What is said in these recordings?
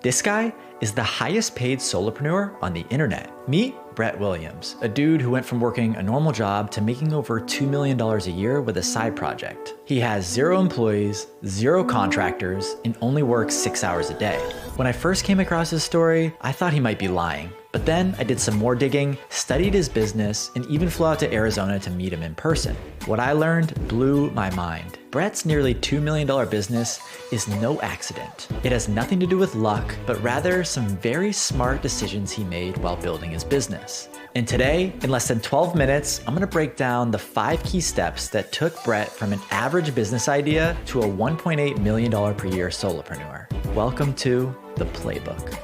This guy is the highest paid solopreneur on the internet. Meet Brett Williams, a dude who went from working a normal job to making over $2 million a year with a side project. He has 0 employees, 0 contractors, and only works 6 hours a day. When I first came across his story, I thought he might be lying. But then I did some more digging, studied his business, and even flew out to Arizona to meet him in person. What I learned blew my mind. Brett's nearly $2 million business is no accident. It has nothing to do with luck, but rather some very smart decisions he made while building his business. And today, in less than 12 minutes, I'm gonna break down the 5 key steps that took Brett from an average business idea to a $1.8 million per year solopreneur. Welcome to the Playbook.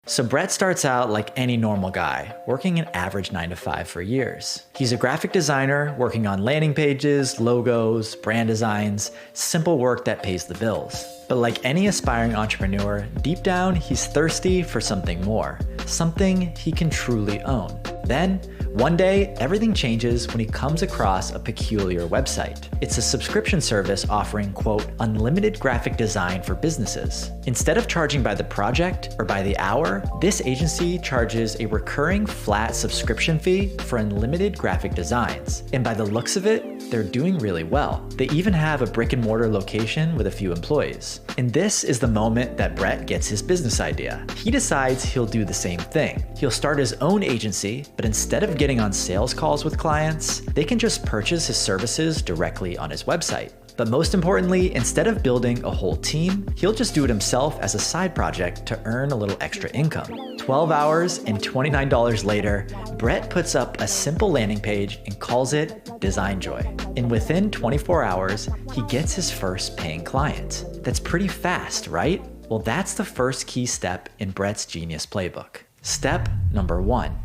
So Brett starts out like any normal guy, working an average 9 to 5 for years. He's a graphic designer working on landing pages, logos, brand designs, simple work that pays the bills. But like any aspiring entrepreneur, deep down, he's thirsty for something more, something he can truly own. Then, one day, everything changes when he comes across a peculiar website. It's a subscription service offering, quote, unlimited graphic design for businesses. Instead of charging by the project or by the hour, this agency charges a recurring flat subscription fee for unlimited graphic designs. And by the looks of it, they're doing really well. They even have a brick and mortar location with a few employees. And this is the moment that Brett gets his business idea. He decides he'll do the same thing. He'll start his own agency, but instead of getting on sales calls with clients, they can just purchase his services directly on his website. But most importantly, instead of building a whole team, he'll just do it himself as a side project to earn a little extra income. 12 hours and $29 later, Brett puts up a simple landing page and calls it Design Joy. And within 24 hours, he gets his first paying client. That's pretty fast, right? Well, that's the first key step in Brett's Genius Playbook. Step number 1,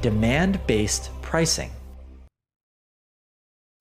demand-based pricing.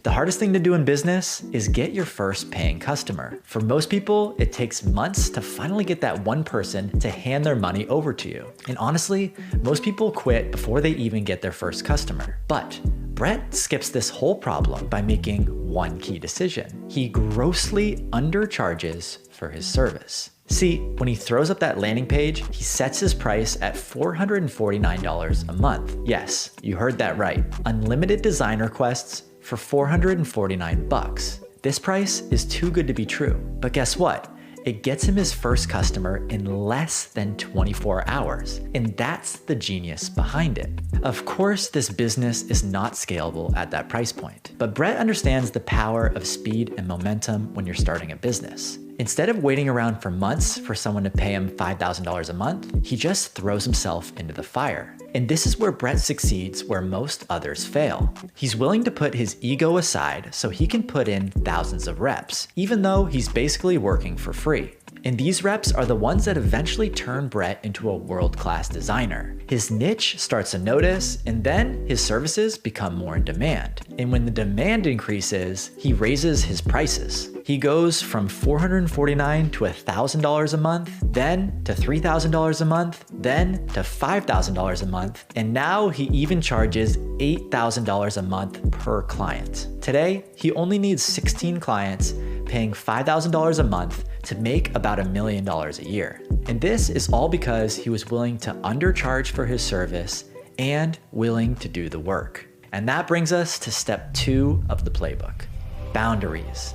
The hardest thing to do in business is get your first paying customer. For most people, it takes months to finally get that one person to hand their money over to you. And honestly, most people quit before they even get their first customer. But Brett skips this whole problem by making one key decision. He grossly undercharges for his service. See, when he throws up that landing page, he sets his price at $449 a month. Yes, you heard that right. Unlimited design requests for $449. This price is too good to be true. But guess what? It gets him his first customer in less than 24 hours. And that's the genius behind it. Of course, this business is not scalable at that price point. But Brett understands the power of speed and momentum when you're starting a business. Instead of waiting around for months for someone to pay him $5,000 a month, he just throws himself into the fire. And this is where Brett succeeds where most others fail. He's willing to put his ego aside so he can put in thousands of reps, even though he's basically working for free. And these reps are the ones that eventually turn Brett into a world-class designer. His niche starts to notice, and then his services become more in demand. And when the demand increases, he raises his prices. He goes from $449 to $1,000 a month, then to $3,000 a month, then to $5,000 a month, and now he even charges $8,000 a month per client. Today, he only needs 16 clients, paying $5,000 a month to make about $1 million a year. And this is all because he was willing to undercharge for his service and willing to do the work. And that brings us to step 2 of the playbook, boundaries.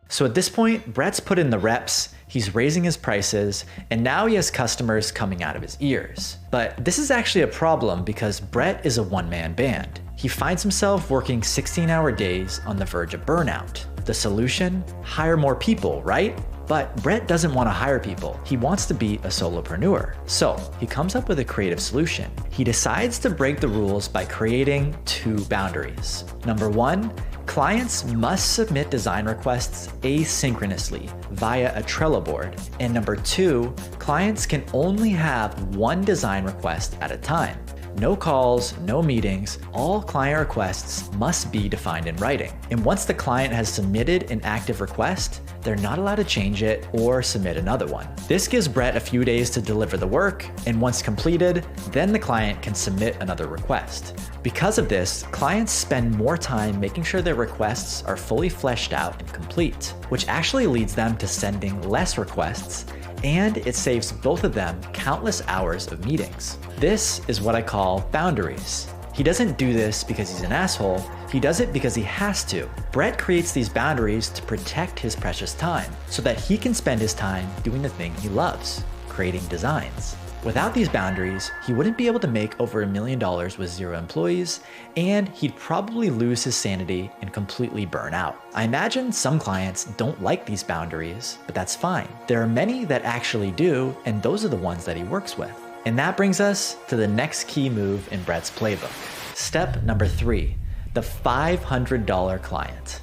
So at this point, Brett's put in the reps, he's raising his prices, and now he has customers coming out of his ears. But this is actually a problem because Brett is a one-man band. He finds himself working 16-hour days on the verge of burnout. The solution? Hire more people, right? But Brett doesn't want to hire people. He wants to be a solopreneur. So he comes up with a creative solution. He decides to break the rules by creating 2 boundaries. Number 1, clients must submit design requests asynchronously via a Trello board. And number 2, clients can only have 1 design request at a time. No calls, no meetings. All client requests must be defined in writing. And once the client has submitted an active request, they're not allowed to change it or submit another one. This gives Brett a few days to deliver the work, and once completed, then the client can submit another request. Because of this, clients spend more time making sure their requests are fully fleshed out and complete, which actually leads them to sending less requests, and it saves both of them countless hours of meetings. This is what I call boundaries. He doesn't do this because he's an asshole, he does it because he has to. Brett creates these boundaries to protect his precious time so that he can spend his time doing the thing he loves, creating designs. Without these boundaries, he wouldn't be able to make over $1 million with 0 employees, and he'd probably lose his sanity and completely burn out. I imagine some clients don't like these boundaries, but that's fine. There are many that actually do, and those are the ones that he works with. And that brings us to the next key move in Brett's playbook. Step number 3, the $500 client.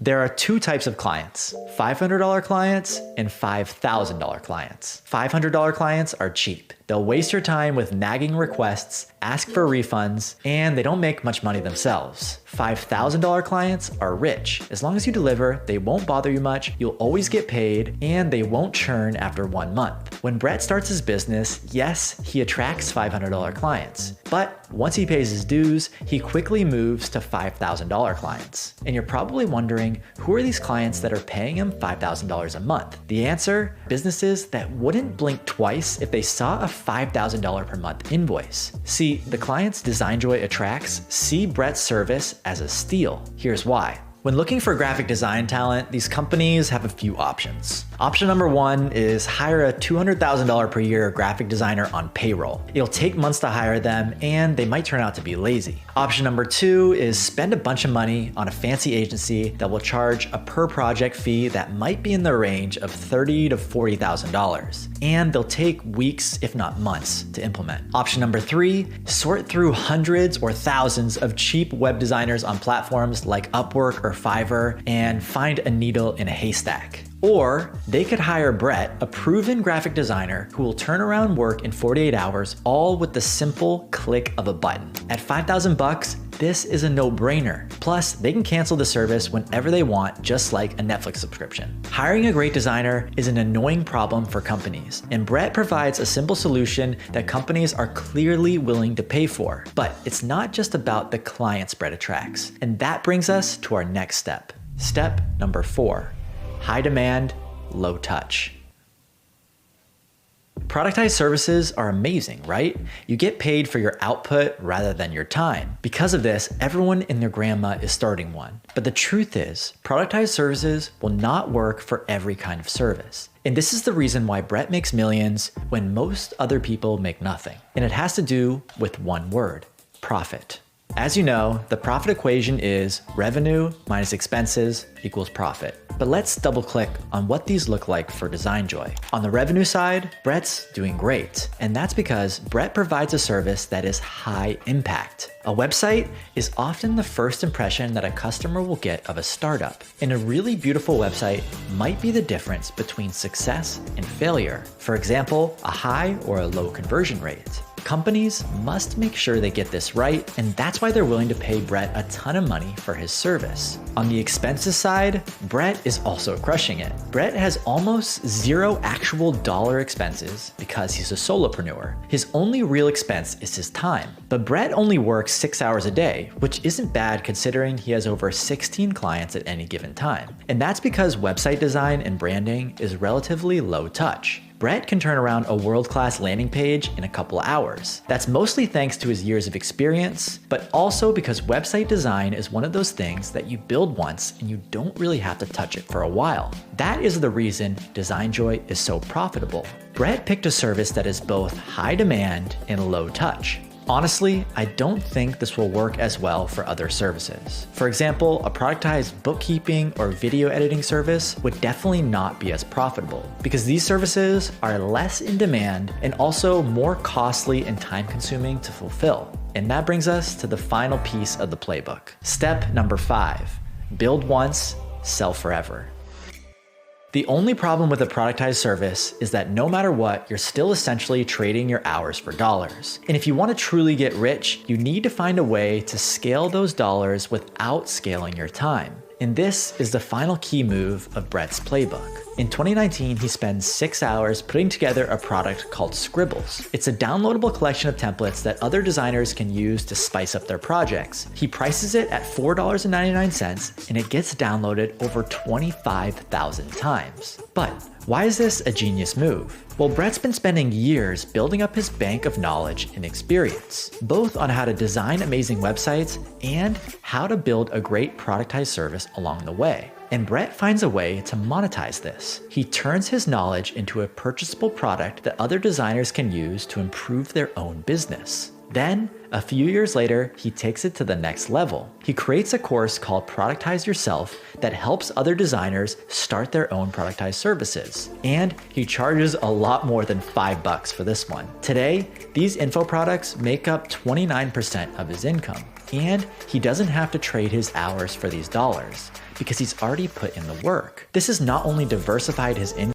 There are 2 types of clients, $500 clients and $5,000 clients. $500 clients are cheap. They'll waste your time with nagging requests, ask for refunds, and they don't make much money themselves. $5,000 clients are rich. As long as you deliver, they won't bother you much, you'll always get paid, and they won't churn after 1 month. When Brett starts his business, yes, he attracts $500 clients, but once he pays his dues, he quickly moves to $5,000 clients. And you're probably wondering, who are these clients that are paying him $5,000 a month? The answer, businesses that wouldn't blink twice if they saw a $5,000 per month invoice. See, the clients DesignJoy attracts see Brett's service as a steal. Here's why. When looking for graphic design talent, these companies have a few options. Option number 1 is hire a $200,000 per year graphic designer on payroll. It'll take months to hire them, and they might turn out to be lazy. Option number 2 is spend a bunch of money on a fancy agency that will charge a per project fee that might be in the range of $30,000 to $40,000, and they'll take weeks, if not months, to implement. Option number 3, sort through hundreds or thousands of cheap web designers on platforms like Upwork or Fiverr and find a needle in a haystack. Or they could hire Brett, a proven graphic designer who will turn around work in 48 hours, all with the simple click of a button. At $5,000, this is a no-brainer. Plus, they can cancel the service whenever they want, just like a Netflix subscription. Hiring a great designer is an annoying problem for companies, and Brett provides a simple solution that companies are clearly willing to pay for. But it's not just about the clients Brett attracts, and that brings us to our next step. Step number 4. High demand, low touch. Productized services are amazing, right? You get paid for your output rather than your time. Because of this, everyone and their grandma is starting one. But the truth is, productized services will not work for every kind of service. And this is the reason why Brett makes millions when most other people make nothing. And it has to do with one word: profit. As you know, the profit equation is revenue minus expenses equals profit. But let's double click on what these look like for DesignJoy. On the revenue side, Brett's doing great. And that's because Brett provides a service that is high impact. A website is often the first impression that a customer will get of a startup. And a really beautiful website might be the difference between success and failure. For example, a high or a low conversion rate. Companies must make sure they get this right, and that's why they're willing to pay Brett a ton of money for his service. On the expenses side, Brett is also crushing it. Brett has almost zero actual dollar expenses because he's a solopreneur. His only real expense is his time. But Brett only works 6 hours a day, which isn't bad considering he has over 16 clients at any given time. And that's because website design and branding is relatively low touch. Brett can turn around a world-class landing page in a couple hours. That's mostly thanks to his years of experience, but also because website design is one of those things that you build once and you don't really have to touch it for a while. That is the reason DesignJoy is so profitable. Brett picked a service that is both high demand and low touch. Honestly, I don't think this will work as well for other services. For example, a productized bookkeeping or video editing service would definitely not be as profitable because these services are less in demand and also more costly and time-consuming to fulfill. And that brings us to the final piece of the playbook. Step number 5, build once, sell forever. The only problem with a productized service is that no matter what, you're still essentially trading your hours for dollars. And if you want to truly get rich, you need to find a way to scale those dollars without scaling your time. And this is the final key move of Brett's playbook. In 2019, he spends 6 hours putting together a product called Scribbles. It's a downloadable collection of templates that other designers can use to spice up their projects. He prices it at $4.99 and it gets downloaded over 25,000 times. But why is this a genius move? Well, Brett's been spending years building up his bank of knowledge and experience, both on how to design amazing websites and how to build a great productized service along the way. And Brett finds a way to monetize this. He turns his knowledge into a purchasable product that other designers can use to improve their own business. Then, a few years later, he takes it to the next level. He creates a course called Productize Yourself that helps other designers start their own productized services. And he charges a lot more than $5 for this one. Today, these info products make up 29% of his income. And he doesn't have to trade his hours for these dollars because he's already put in the work. This has not only diversified his income,